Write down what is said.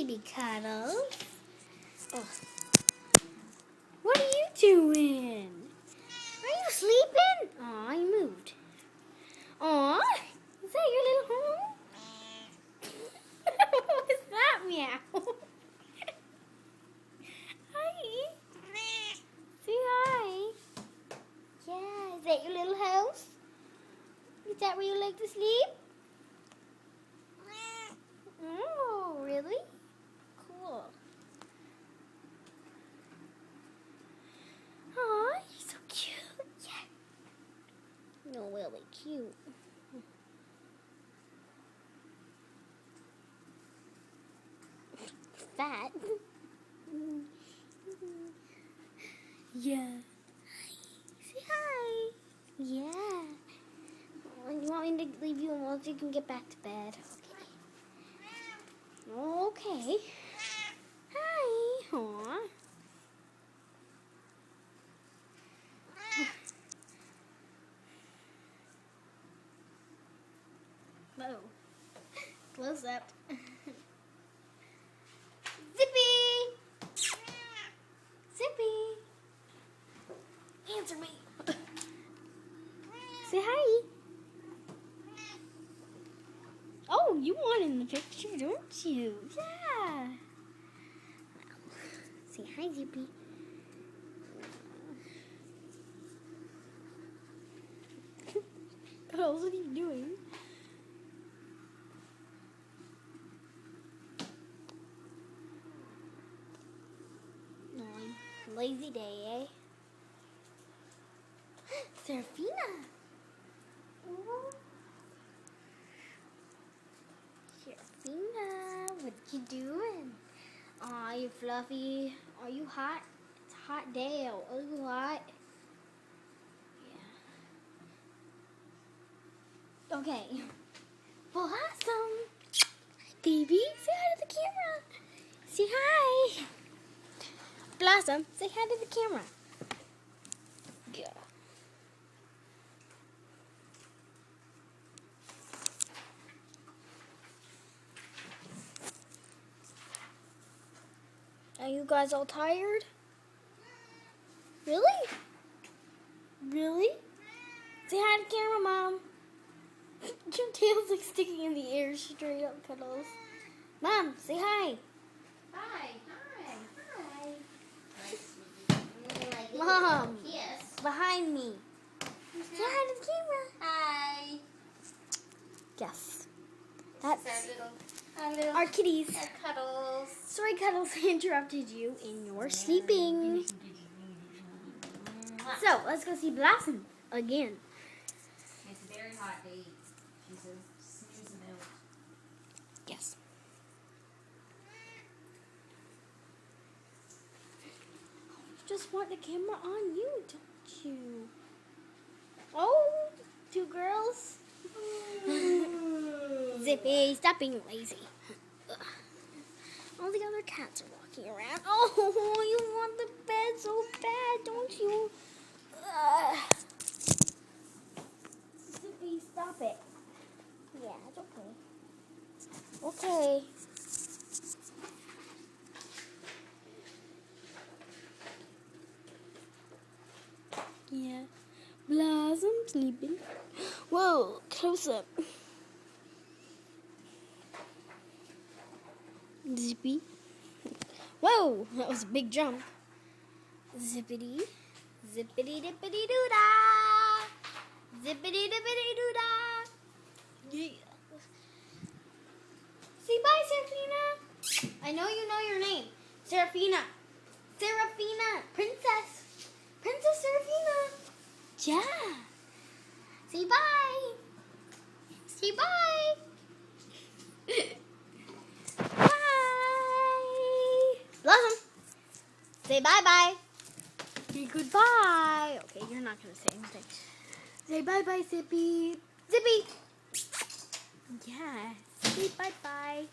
kitty Cuddles. Oh. What are you doing? Are you sleeping? Aw, you moved. Aw, is that your little home? What's that, meow? Hi. Say hi. Yeah, is that your little house? Is that where you like to sleep? Oh, really? Cool. Aw, you're so cute. Yeah. No, really cute. Fat. Yeah. Say hi. Yeah. You want me to leave you alone so you can get back to bed? Okay. Okay. Hi. Aw. Whoa. Close up. Zippy! Zippy! Answer me. Say hi. Oh, you want in the picture, don't you? Yeah. Say hi, Zippy. What are you doing? Lazy day, eh? Serafina. Serafina, what you doing? Aw, you fluffy. Are you hot? It's a hot day. Are you hot? Yeah. Okay. Blossom. Baby, say hi to the camera. Say hi. Blossom, say hi to the camera. Yeah. Are you guys all tired? Really? Really? Say hi to the camera, Mom. Your tail's like sticking in the air straight up, Cuddles. Mom, say hi. Hi. Mom, Yes. behind me. Say hi to the camera. Hi. Yes. That's our little our kitties. Cuddles. Sorry, Cuddles, I interrupted you in your sleeping. So, let's go see Blossom again. It's a very hot day. She's snoozing out. Yes. You just want the camera on you, don't you? Oh, two girls. Zippy, stop being lazy. Ugh. All the other cats are walking around. Oh, you want the bed so bad, don't you? Zippy, stop it. Yeah, it's okay. Okay. Yeah. Blossom sleeping. Whoa, close up. Zippy. Whoa, that was a big jump. Zippity. Zippity dippity doo dah. Zippity dippity doo dah. Yeah. Say bye, Serafina. I know you know your name. Serafina. Serafina. Princess. Princess Serafina. Yeah. Say bye. Say bye. Bye. Blossom. Say bye-bye. Say goodbye. Okay, you're not going to say anything. Say bye-bye, Zippy. Zippy. Yeah. Say bye-bye.